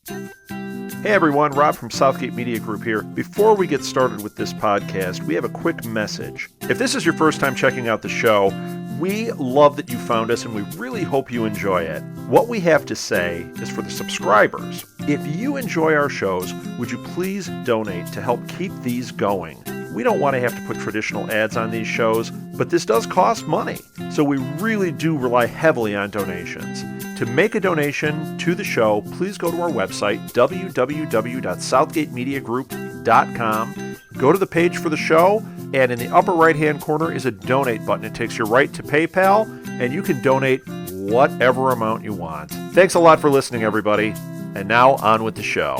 Hey everyone, Rob from Southgate Media Group here. Before we get started with this podcast, we have a quick message. If this is your first time checking out the show, we love that you found us and we really hope you enjoy it. What we have to say is for the subscribers. If you enjoy our shows, would you please donate to help keep these going? We don't want to have to put traditional ads on these shows, but this does cost money. So we really do rely heavily on donations. To make a donation to the show, please go to our website, www.southgatemediagroup.com. Go to the page for the show, and in the upper right-hand corner is a donate button. It takes you right to PayPal, and you can donate whatever amount you want. Thanks a lot for listening, everybody. And now, on with the show.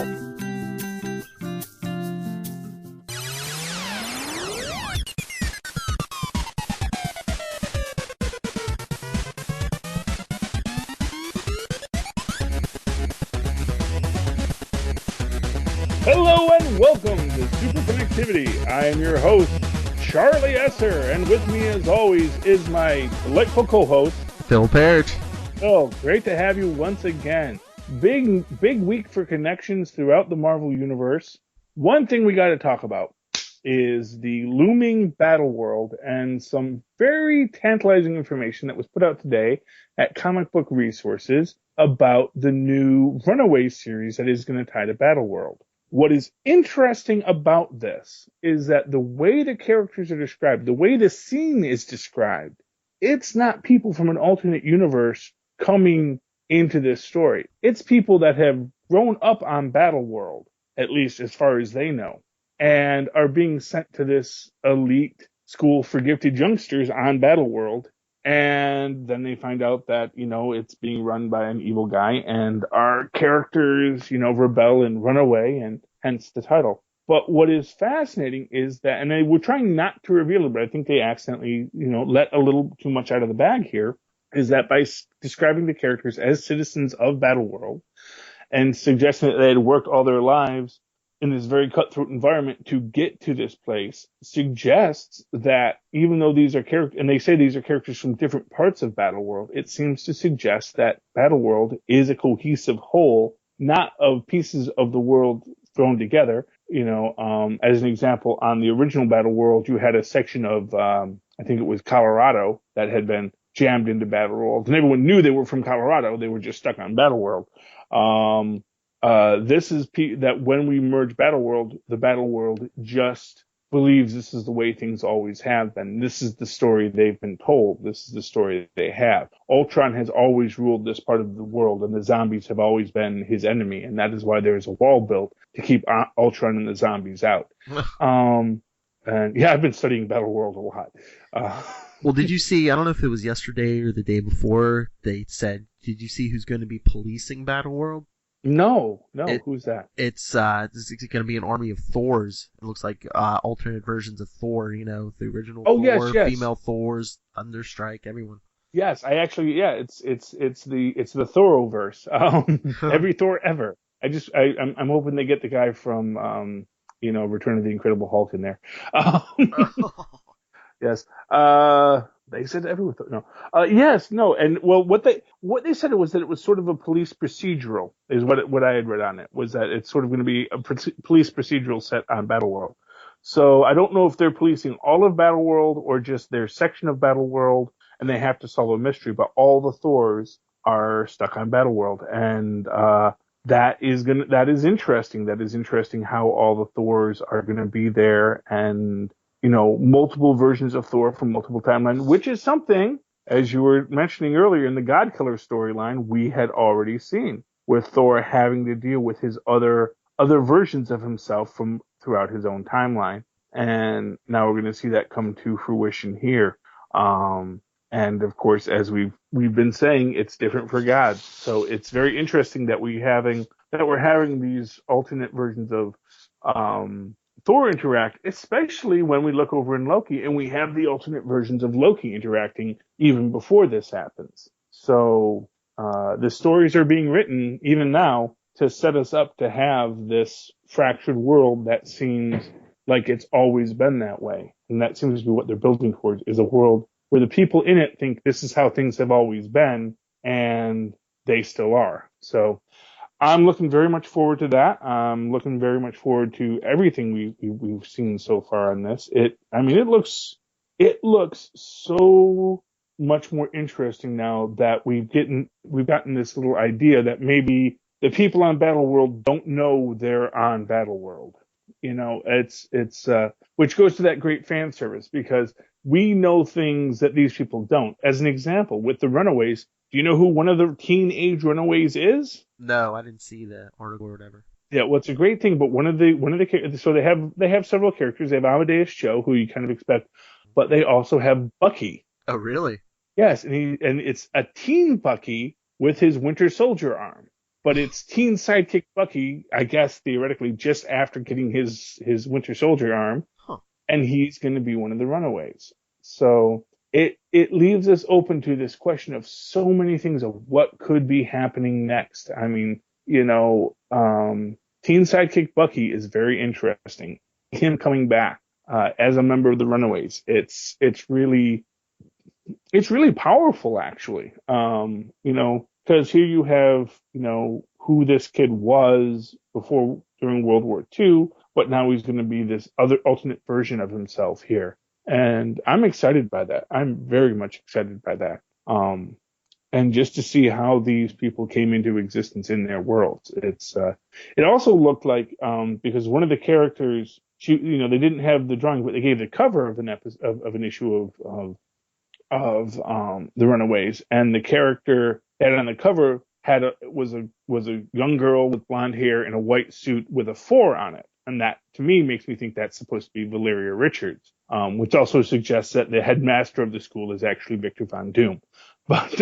Hello and welcome to SuperConnectivity. I am your host, Charlie Esser, and with me as always is my delightful co-host, Phil Parrish. Oh, great to have you once again. Big week for connections throughout the Marvel Universe. One thing we got to talk about is the looming battle world and some very tantalizing information that was put out today at Comic Book Resources about the new Runaway series that is going to tie to Battle World. What is interesting about this is that the way the characters are described, the way the scene is described, it's not people from an alternate universe coming into this story. It's people that have grown up on Battle World, at least as far as they know, and are being sent to this elite school for gifted youngsters on Battle World. And then they find out that, it's being run by an evil guy, and our characters, rebel and run away, and hence the title. But what is fascinating is that, and they were trying not to reveal it, but I think they accidentally, let a little too much out of the bag here, is that by describing the characters as citizens of Battle World and suggesting that they had worked all their lives in this very cutthroat environment to get to this place, suggests that even though these are characters, and they say these are characters from different parts of Battle World, it seems to suggest that Battle World is a cohesive whole, not of pieces of the world thrown together. As an example, on the original Battle World, you had a section of, I think it was Colorado, that had been jammed into Battle World, and everyone knew they were from Colorado. They were just stuck on Battle World. This is that when we merge Battle World, the Battle World just believes this is the way things always have been. This is the story they've been told. This is the story that they have. Ultron has always ruled this part of the world, and the zombies have always been his enemy, and that is why there is a wall built to keep Ultron and the zombies out. And yeah, I've been studying Battle World a lot. Well, did you see, I don't know if it was yesterday or the day before, they said, did you see who's going to be policing Battle World? No, who's that? It's going to be an army of Thors. It looks like alternate versions of Thor, the original Thor, yes. female Thors, Thunderstrike, everyone. Yes, I actually, it's the Thoroverse. Every Thor ever. I'm hoping they get the guy from, Return of the Incredible Hulk in there. Yes. They said everyone thought, no. Yes, no. And well, what they said was that it was sort of a police procedural is what I had read on it, was that it's sort of going to be a police procedural set on Battle World. So I don't know if they're policing all of Battle World or just their section of Battle World, and they have to solve a mystery, but all the Thors are stuck on Battle World. And, that is interesting. That is interesting how all the Thors are going to be there, and multiple versions of Thor from multiple timelines, which is something, as you were mentioning earlier in the God Killer storyline, we had already seen, with Thor having to deal with his other versions of himself from throughout his own timeline. And now we're going to see that come to fruition here. And of course, as we've been saying, it's different for God. So it's very interesting that we're having these alternate versions of, Thor interact, especially when we look over in Loki and we have the alternate versions of Loki interacting even before this happens. So the stories are being written even now to set us up to have this fractured world that seems like it's always been that way. And that seems to be what they're building towards, is a world where the people in it think this is how things have always been, and they still are. So I'm looking very much forward to that. I'm looking very much forward to everything we've seen so far on this. I mean, it looks so much more interesting now that we've gotten this little idea that maybe the people on Battleworld don't know they're on Battleworld. It's which goes to that great fan service because we know things that these people don't. As an example, with the Runaways, do you know who one of the teenage Runaways is? No, I didn't see the article or whatever. Yeah, well, it's a great thing, but one of the so they have several characters. They have Amadeus Cho, who you kind of expect, but they also have Bucky. Oh, really? Yes, and it's a teen Bucky with his Winter Soldier arm, but it's teen sidekick Bucky, I guess theoretically, just after getting his Winter Soldier arm, Huh. and he's going to be one of the Runaways. So it leaves us open to this question of so many things of what could be happening next. I mean, teen sidekick Bucky is very interesting. Him coming back as a member of the Runaways, it's really powerful actually. Because here you have who this kid was before during World War II, but now he's going to be this other alternate version of himself here. And I'm excited by that. I'm very much excited by that. And just to see how these people came into existence in their worlds. It also looked like, because one of the characters, they didn't have the drawing, but they gave the cover of an issue of the Runaways, and the character that on the cover was a young girl with blonde hair in a white suit with a 4 on it. And that, to me, makes me think that's supposed to be Valeria Richards, which also suggests that the headmaster of the school is actually Victor Von Doom. But,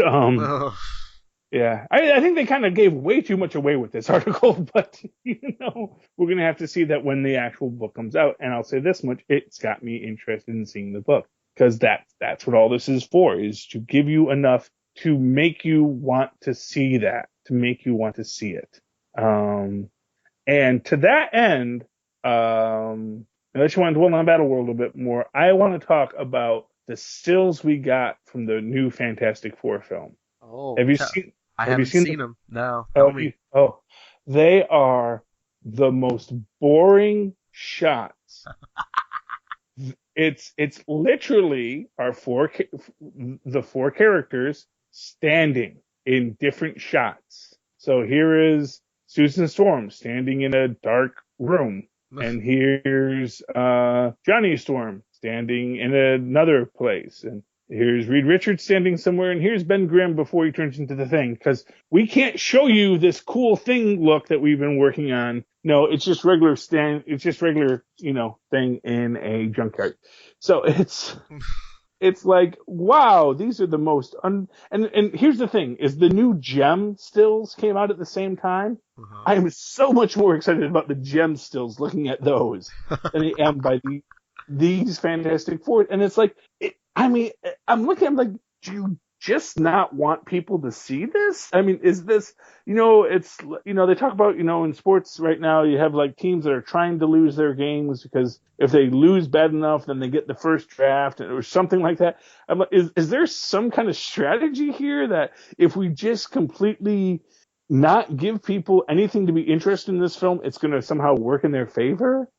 yeah, I think they kind of gave way too much away with this article, but, we're going to have to see that when the actual book comes out. And I'll say this much, it's got me interested in seeing the book, because that's what all this is for, is to give you enough to make you want to see that, to make you want to see it. And to that end, unless you want to dwell on Battleworld a bit more, I want to talk about the stills we got from the new Fantastic Four film. Oh, have you seen? I have haven't you seen seen them. No, Oh, tell me. they are the most boring shots. It's literally the 4 characters standing in different shots. So here is Susan Storm standing in a dark room, and here's Johnny Storm standing in another place, and here's Reed Richards standing somewhere, and here's Ben Grimm before he turns into the Thing, because we can't show you this cool Thing look that we've been working on. No, it's just regular Thing in a junkyard. So it's like, wow, these are the most and here's the thing, is the new Gem stills came out at the same time. Uh-huh. I am so much more excited about the Gem stills looking at those than I am by these Fantastic Four. And it's like, I'm looking, I'm like, do you just not want people to see this? I mean, is this, it's, they talk about, in sports right now, you have like teams that are trying to lose their games because if they lose bad enough, then they get the first draft or something like that. I'm like, is there some kind of strategy here that if we just completely not give people anything to be interested in this film, it's going to somehow work in their favor?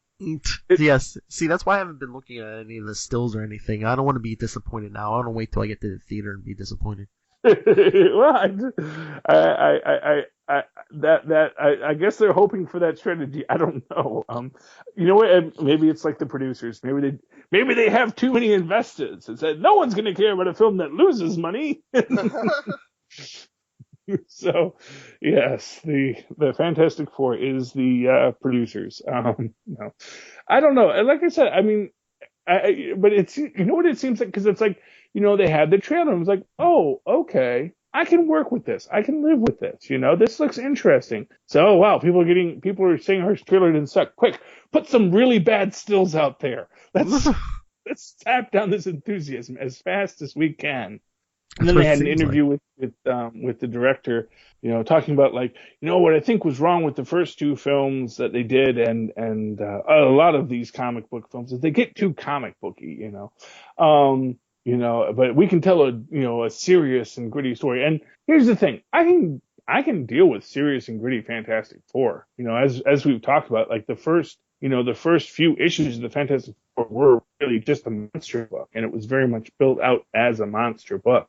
Yes. See, that's why I haven't been looking at any of the stills or anything. I don't want to be disappointed now. I want to wait till I get to the theater and be disappointed. Well, I guess they're hoping for that strategy. I don't know. You know what? Maybe it's like the producers. Maybe they have too many investors and said no one's going to care about a film that loses money. So, yes, the Fantastic Four is the producers. No, I don't know. Like I said, I mean, but it's, what it seems like, because it's like, they had the trailer. I was like, oh, okay, I can work with this. I can live with this. This looks interesting. So, wow, people are saying our trailer didn't suck. Quick, put some really bad stills out there. Let's tap down this enthusiasm as fast as we can. And then they had an interview with the director, talking about like, what I think was wrong with the first 2 films that they did, and a lot of these comic book films is they get too comic booky, but we can tell a serious and gritty story. And here's the thing, I I can deal with serious and gritty Fantastic Four. As we've talked about, like the first few issues of the Fantastic Four were really just a monster book, and it was very much built out as a monster book.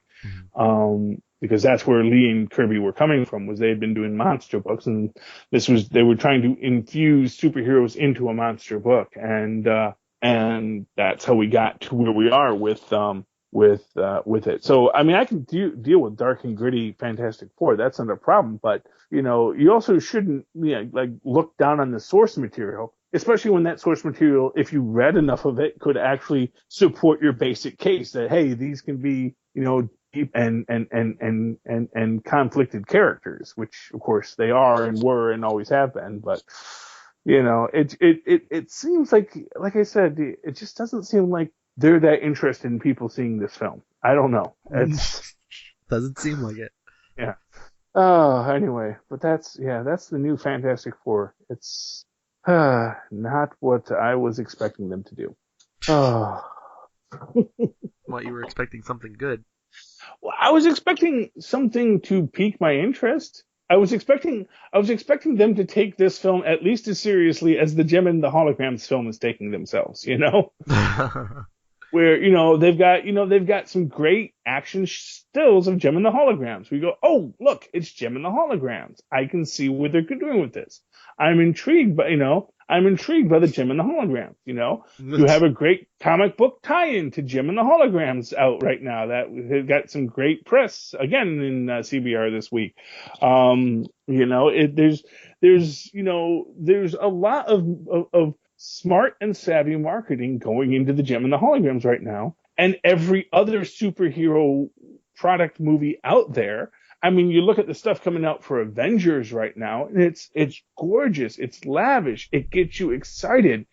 Because that's where Lee and Kirby were coming from, was they had been doing monster books, and they were trying to infuse superheroes into a monster book, and that's how we got to where we are with it. So I mean, I can deal with dark and gritty Fantastic Four. That's not a problem, but you also shouldn't like look down on the source material, especially when that source material, if you read enough of it, could actually support your basic case that, hey, these can be deep and conflicted characters, which of course they are and were and always have been. But it seems like I said, it just doesn't seem like they're that interested in people seeing this film. I don't know. It doesn't seem like it. Yeah. Oh, anyway, but that's the new Fantastic Four. It's not what I was expecting them to do. Oh. Well, you were expecting something good. Well, I was expecting something to pique my interest. I was expecting them to take this film at least as seriously as the Gem and the Holograms film is taking themselves, where they've got some great action stills of Gem and the Holograms. We go, oh, look, it's Gem and the Holograms. I can see what they're doing with this. I'm intrigued by the Gem and the Holograms. You have a great comic book tie-in to Gem and the Holograms out right now that has got some great press again in CBR this week. There's a lot of smart and savvy marketing going into the Gem and the Holograms right now, and every other superhero product movie out there. I mean, you look at the stuff coming out for Avengers right now, and it's gorgeous, it's lavish, it gets you excited.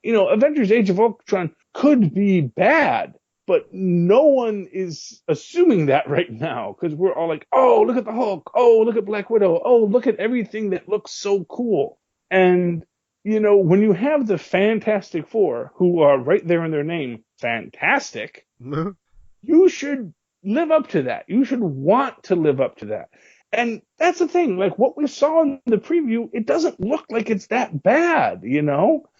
Avengers: Age of Ultron could be bad, but no one is assuming that right now, because we're all like, oh, look at the Hulk, oh, look at Black Widow, oh, look at everything that looks so cool. And when you have the Fantastic Four, who are right there in their name, fantastic, you should live up to that. You should want to live up to that. And that's the thing. Like what we saw in the preview, it doesn't look like it's that bad,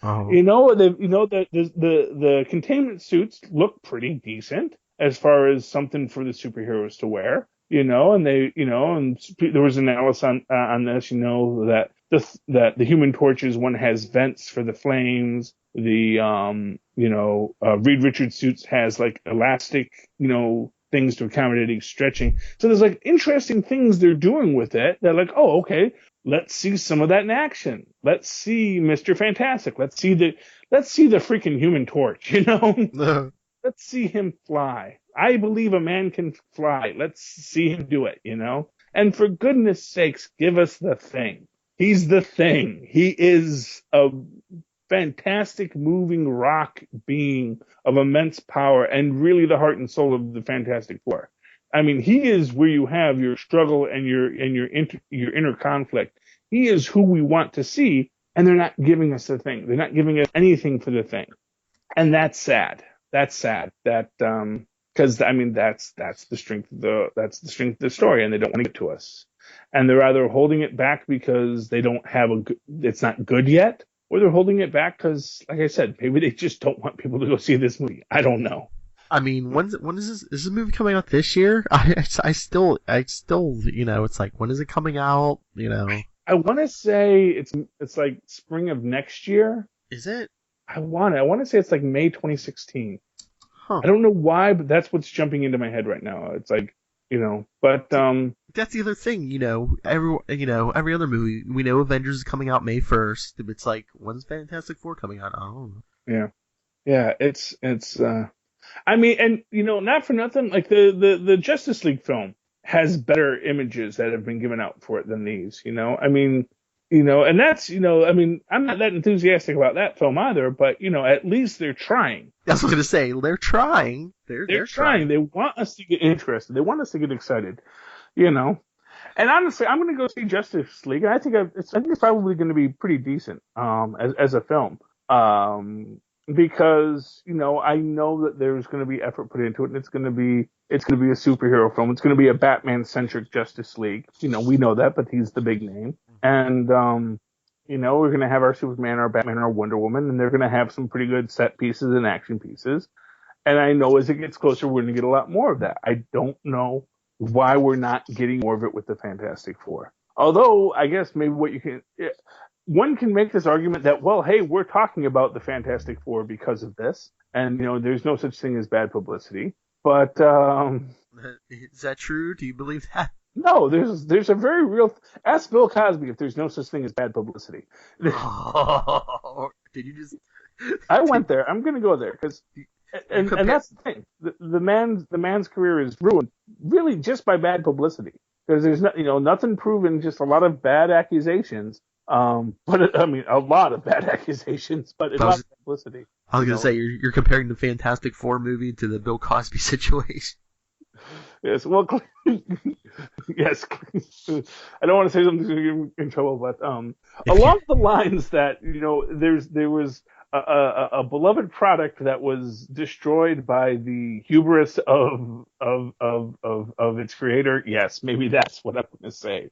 Oh. The containment suits look pretty decent as far as something for the superheroes to wear, and they, and there was analysis on this, that the Human Torch's one has vents for the flames. The Reed Richards suits has like elastic, things to accommodate stretching. So there's like interesting things they're doing with it. They're like, oh, okay, let's see some of that in action. Let's see Mr. Fantastic. Let's see the freaking Human Torch, Let's see him fly. I believe a man can fly. Let's see him do it, And for goodness sakes, give us the Thing. He's the Thing. He is a fantastic moving rock being of immense power and really the heart and soul of the Fantastic Four. I mean, he is where you have your struggle and your inner conflict. He is who we want to see, and they're not giving us the Thing. They're not giving us anything for the Thing, and that's sad. That's sad. That because I mean that's the strength of the story, and they don't want to get to us, and they're either holding it back because they don't have it's not good yet. Or they're holding it back because, like I said, maybe they just don't want people to go see this movie. I don't know. I mean, when is this? Is this movie coming out this year? I still, it's like, when is it coming out? I want to say it's like spring of next year. Is it? I want to say it's like May 2016. Huh. I don't know why, but that's what's jumping into my head right now. It's like, but that's the other thing, every other movie, we know Avengers is coming out May 1st. It's like, when's Fantastic Four coming out? I don't know. Yeah, it's I mean, and not for nothing, like the Justice League film has better images that have been given out for it than these, I mean, and that's, I mean, I'm not that enthusiastic about that film either, but at least they're trying. That's what I was going to say. They're trying. They're trying. They want us to get interested. They want us to get excited, And honestly, I'm going to go see Justice League. I think it's probably going to be pretty decent, as a film. Because, I know that there's going to be effort put into it, and it's going to be, It's going to be a superhero film. It's going to be a Batman-centric Justice League. We know that, but he's the big name. And, we're going to have our Superman, our Batman, our Wonder Woman, and they're going to have some pretty good set pieces and action pieces. And I know as it gets closer, we're going to get a lot more of that. I don't know why we're not getting more of it with the Fantastic Four. Although, I guess maybe one can make this argument that, well, hey, we're talking about the Fantastic Four because of this. And, there's no such thing as bad publicity. But, is that true? Do you believe that? no, there's a very real, ask Bill Cosby if there's no such thing as bad publicity. Oh, did you just? I went there. I'm going to go there because, and that's the thing. The man's career is ruined really just by bad publicity because there's nothing proven, just a lot of bad accusations. But a lot of bad accusations, but it's not publicity. I was going to say you're comparing the Fantastic Four movie to the Bill Cosby situation. Yes, well, yes. I don't want to say something to get him in trouble, but along the lines that there was a beloved product that was destroyed by the hubris of its creator. Yes, maybe that's what I'm going to say.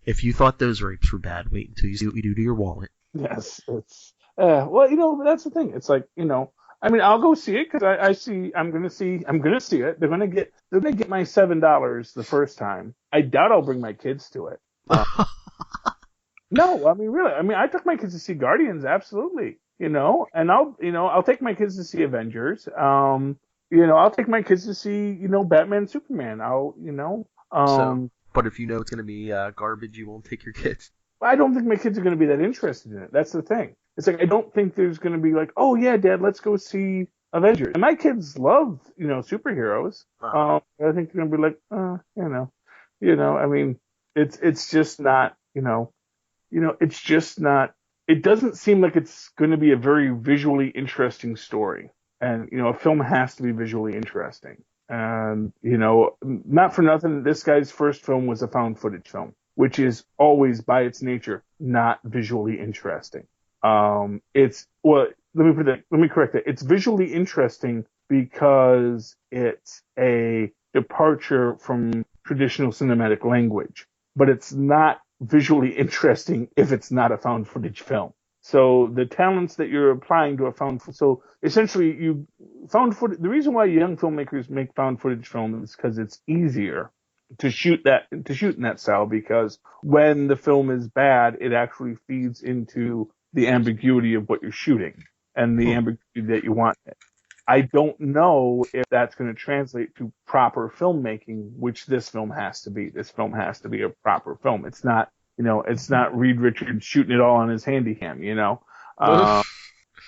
If you thought those rapes were bad, wait until you see what we do to your wallet. Yes, it's that's the thing. It's like I'll go see it because I'm gonna see it. They're gonna get my $7 the first time. I doubt I'll bring my kids to it. No, really. I took my kids to see Guardians, absolutely. And I'll take my kids to see Avengers. I'll take my kids to see Batman, Superman. But if you know it's gonna be garbage, you won't take your kids. I don't think my kids are going to be that interested in it. That's the thing. It's like I don't think there's going to be like, oh yeah, Dad, let's go see Avengers. And my kids love superheroes. I think they're going to be like, it's just not, it's just not. It doesn't seem like it's going to be a very visually interesting story. And a film has to be visually interesting. And not for nothing, this guy's first film was a found footage film, which is always by its nature not visually interesting. Let me correct that. It's visually interesting because it's a departure from traditional cinematic language, but it's not visually interesting if it's not a found footage film. So the talents that you're applying to so essentially the reason why young filmmakers make found footage films is because it's easier to shoot in that style, because when the film is bad, it actually feeds into the ambiguity of what you're shooting and the ambiguity that you want. I don't know if that's going to translate to proper filmmaking, which this film has to be. This film has to be a proper film. It's not, it's not Reed Richards shooting it all on his Handycam,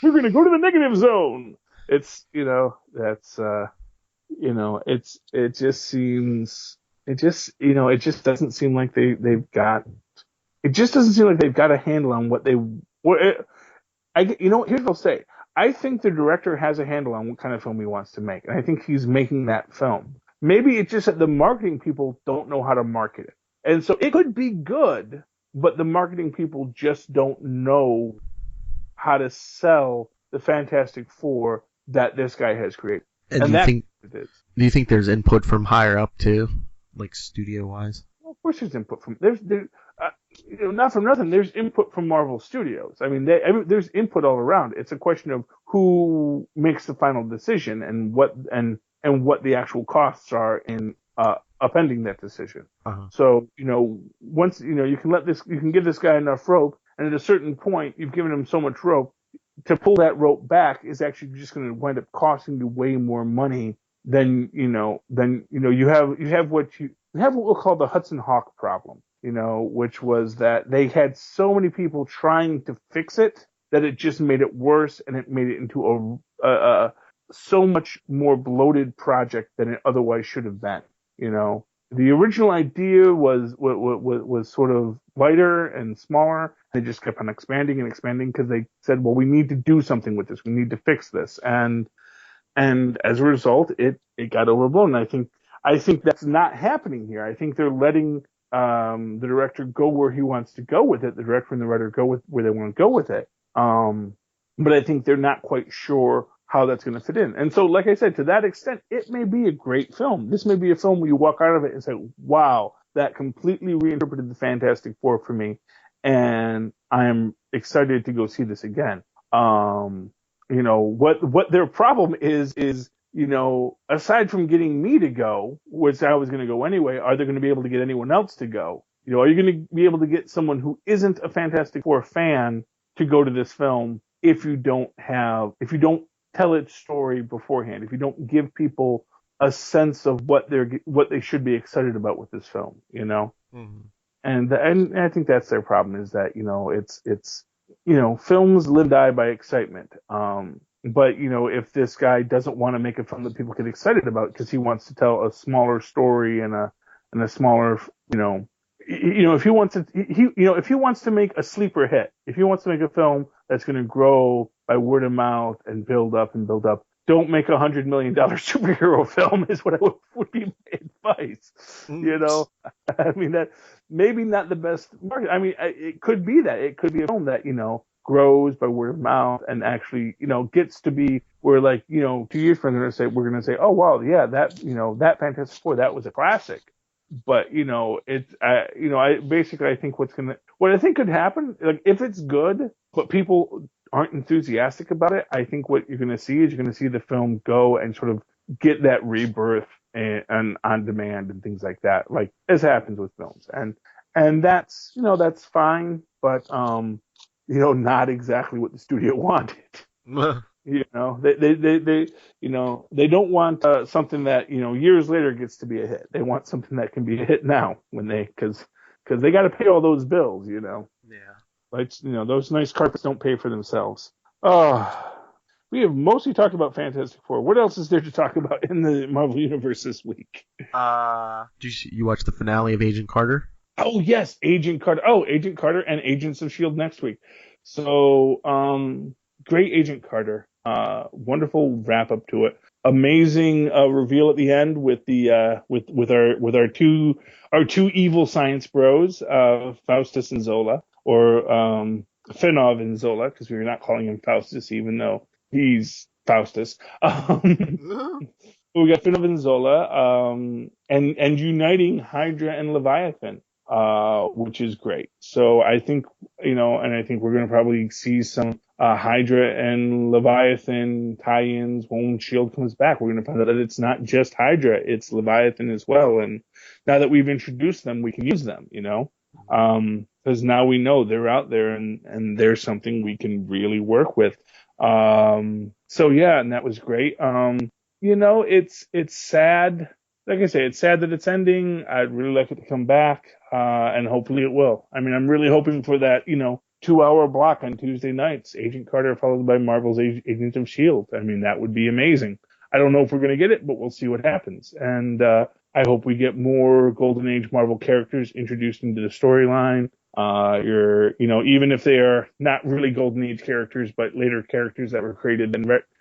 we're going to go to the negative zone. It's, it just doesn't seem like they've got a handle on here's what I'll say. I think the director has a handle on what kind of film he wants to make, and I think he's making that film. Maybe it's just that the marketing people don't know how to market it. And so it could be good, but the marketing people just don't know how to sell the Fantastic Four that this guy has created. And do you think there's input from higher up too, like studio wise? Well, of course there's input from not from nothing. There's input from Marvel Studios. There's input all around. It's a question of who makes the final decision and what the actual costs are in upending that decision. Uh-huh. So once you can give this guy enough rope, and at a certain point you've given him so much rope, to pull that rope back is actually just going to wind up costing you way more money than you have what we'll call the Hudson Hawk problem. Which was that they had so many people trying to fix it that it just made it worse, and it made it into a so much more bloated project than it otherwise should have been. The original idea was sort of lighter and smaller. They just kept on expanding and expanding because they said, well, we need to do something with this. We need to fix this. And as a result, it got overblown. And I think that's not happening here. I think they're letting the director go where he wants to go with it. The director and the writer go with where they want to go with it. But I think they're not quite sure how that's going to fit in. And so, like I said, to that extent, it may be a great film. This may be a film where you walk out of it and say, wow, that completely reinterpreted the Fantastic Four for me. And I'm excited to go see this again. What their problem is, aside from getting me to go, which I was going to go anyway, are they going to be able to get anyone else to go? Are you going to be able to get someone who isn't a Fantastic Four fan to go to this film if you don't tell its story beforehand, if you don't give people a sense of what they should be excited about with this film, Mm-hmm. And I think that's their problem, is that it's films live and die by excitement. But if this guy doesn't want to make a film that people get excited about because he wants to tell a smaller story and a smaller, if he wants to, if he wants to make a sleeper hit, if he wants to make a film that's going to grow by word of mouth and build up, don't make $100 million superhero film is what would be my advice. I mean, that maybe not the best market. I mean, it could be that. It could be a film that, grows by word of mouth and actually, gets to be where, like, 2 years from now we're going to say, oh, wow, yeah, that Fantastic Four, that was a classic. But, I think what I think could happen, like, if it's good, but people aren't enthusiastic about it, I think what you're going to see is the film go and sort of get that rebirth and on demand and things like that, like as happens with films. And that's fine, but, not exactly what the studio wanted. They don't want something that, years later gets to be a hit. They want something that can be a hit now because they got to pay all those bills, Yeah. Like, those nice carpets don't pay for themselves. We have mostly talked about Fantastic Four. What else is there to talk about in the Marvel Universe this week? Did you watch the finale of Agent Carter? Oh, yes, Agent Carter. Oh, Agent Carter and Agents of S.H.I.E.L.D. next week. So, great Agent Carter. Wonderful wrap up to it. Amazing reveal at the end with the with our two evil science bros, Faustus and Zola, or Fenov and Zola, because we were not calling him Faustus, even though he's Faustus. We got Fenov and Zola, and uniting Hydra and Leviathan, which is great. So I think, and I think we're going to probably see some Hydra and Leviathan tie-ins when S.H.I.E.L.D. comes back. We're going to find out that it's not just Hydra, it's Leviathan as well. And now that we've introduced them, we can use them, because now we know they're out there and there's something we can really work with. So yeah, and that was great. It's sad. Like I say, it's sad that it's ending. I'd really like it to come back, and hopefully it will. I mean, I'm really hoping for that, 2-hour block on Tuesday nights, Agent Carter followed by Marvel's Agents of S.H.I.E.L.D. I mean, that would be amazing. I don't know if we're going to get it, but we'll see what happens. And I hope we get more Golden Age Marvel characters introduced into the storyline. Even if they are not really Golden Age characters, but later characters that were created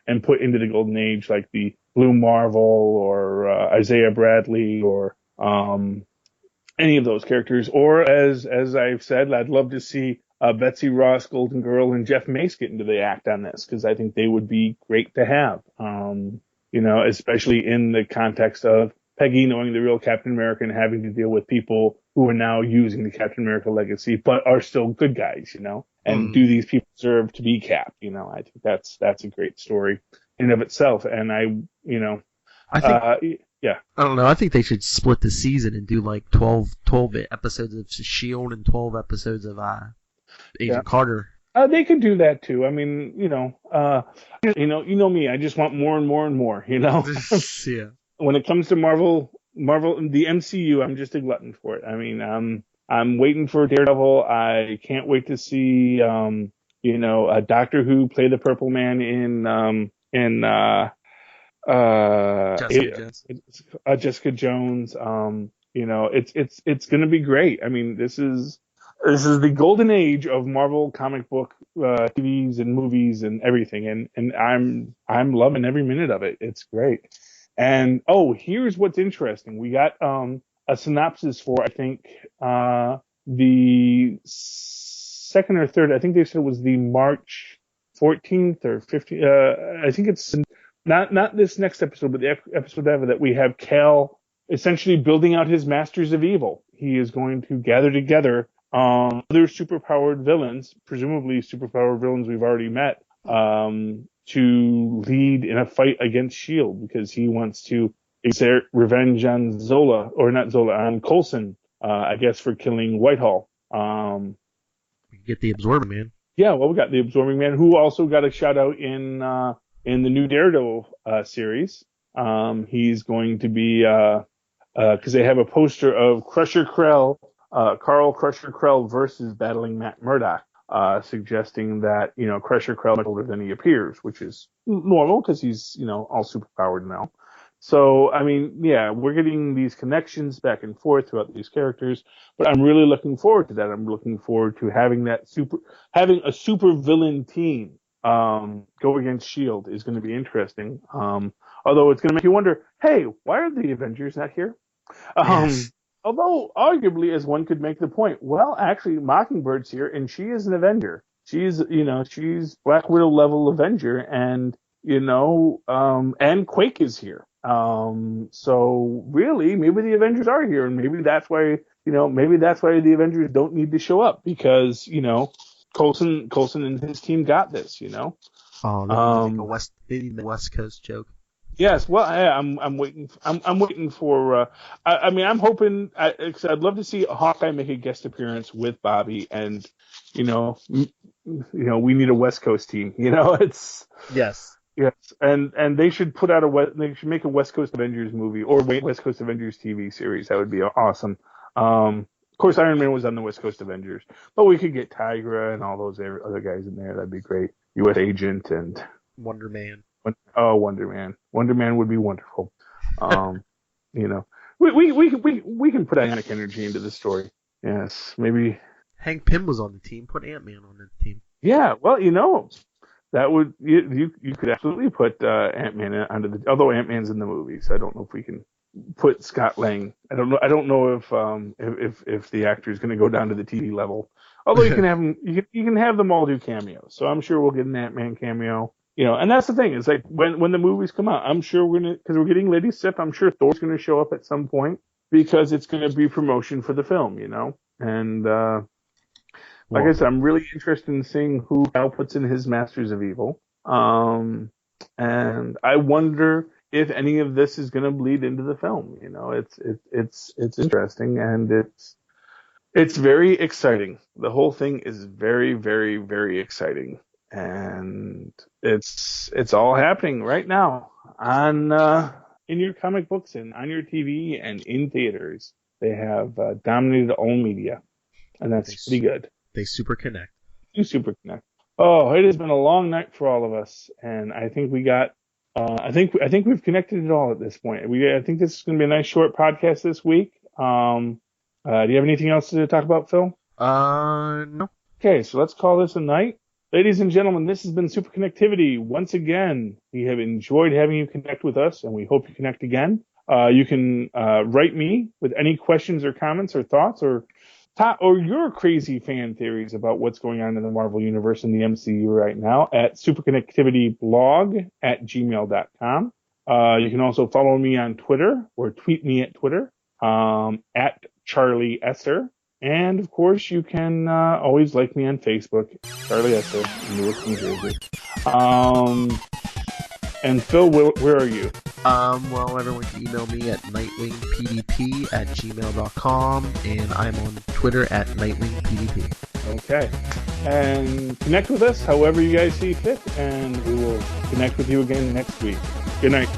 and put into the Golden Age, like the Blue Marvel or Isaiah Bradley or any of those characters. Or as I've said, I'd love to see Betsy Ross, Golden Girl, and Jeff Mace get into the act on this, because I think they would be great to have. Especially in the context of Peggy knowing the real Captain America and having to deal with people who are now using the Captain America legacy, but are still good guys, and do these people deserve to be Cap? I think that's a great story in and of itself. And I think, yeah. I don't know. I think they should split the season and do like 12 episodes of S.H.I.E.L.D. and 12 episodes of Agent Carter. They could do that too. I mean, you know me. I just want more and more and more. Yeah. When it comes to Marvel, the MCU, I'm just a glutton for it. I mean, I'm waiting for Daredevil. I can't wait to see, Doctor Who play the Purple Man in Jessica Jones. It's going to be great. I mean, this is the golden age of Marvel comic book TVs and movies and everything, and I'm loving every minute of it. It's great. And here's what's interesting. We got a synopsis for, I think, the second or third. I think they said it was the March 14th or 15th. I think it's not this next episode, but the episode ever that we have Cal essentially building out his Masters of Evil. He is going to gather together other superpowered villains, presumably superpowered villains we've already met, to lead in a fight against S.H.I.E.L.D. because he wants to exert revenge on on Coulson, I guess, for killing Whitehall. We get the Absorbing Man. Yeah, well, we got the Absorbing Man, who also got a shout out in the new Daredevil series. He's going to be because they have a poster of Crusher Krell, Carl Crusher Krell versus battling Matt Murdock, suggesting that Crusher Krell is older than he appears, which is normal because he's all superpowered now. So, I mean, yeah, we're getting these connections back and forth throughout these characters, but I'm really looking forward to that. I'm looking forward to having a super villain team, go against S.H.I.E.L.D. is going to be interesting. Although it's going to make you wonder, hey, why are the Avengers not here? Yes. Although arguably, as one could make the point, well, actually Mockingbird's here and she is an Avenger. She's Black Widow level Avenger and, and Quake is here. So really, maybe the Avengers are here, and maybe that's why the Avengers don't need to show up because Coulson and his team got this. Oh, they need the West Coast joke. Yes, well, I'm waiting. I'm waiting for. I'm hoping. I'd love to see Hawkeye make a guest appearance with Bobby, and we need a West Coast team. It's. Yes, and they should put out they should make a West Coast Avengers movie or West Coast Avengers TV series. That would be awesome. Of course, Iron Man was on the West Coast Avengers, but we could get Tigra and all those other guys in there. That'd be great. U.S. Agent and Wonder Man. Oh, Wonder Man. Wonder Man would be wonderful. We can put Ionic energy into the story. Yes, maybe. Hank Pym was on the team. Put Ant-Man on the team. Yeah, well, that would you could absolutely put Ant-Man although Ant-Man's in the movie, so I don't know if we can put Scott Lang. I don't know if the actor is going to go down to the TV level. Although you can have them, you can have them all do cameos. So I'm sure we'll get an Ant-Man cameo. And that's the thing. It's like when the movies come out, I'm sure because we're getting Lady Sif, I'm sure Thor's going to show up at some point because it's going to be promotion for the film, And like I said, I'm really interested in seeing who Cal puts in his Masters of Evil. And I wonder if any of this is going to bleed into the film. It's interesting and it's very exciting. The whole thing is very, very, very exciting. And it's all happening right now on in your comic books and on your TV and in theaters. They have dominated all media, and that's pretty good. They super connect. You super connect. Oh, it has been a long night for all of us, and I think we got. I think we've connected it all at this point. I think this is going to be a nice short podcast this week. Do you have anything else to talk about, Phil? No. Okay, so let's call this a night. Ladies and gentlemen, this has been SuperConnectivity. Once again, we have enjoyed having you connect with us, and we hope you connect again. You can write me with any questions or comments or thoughts or your crazy fan theories about what's going on in the Marvel Universe and the MCU right now at superconnectivityblog@gmail.com. You can also follow me on Twitter or tweet me at Twitter at Charlie Esser. And, of course, you can always like me on Facebook, Charlie Esser, Newark, New Jersey. And, Phil, where are you? Well, everyone can email me at nightwingpdp@gmail.com, and I'm on Twitter at nightwingpdp. Okay. And connect with us however you guys see fit, and we will connect with you again next week. Good night.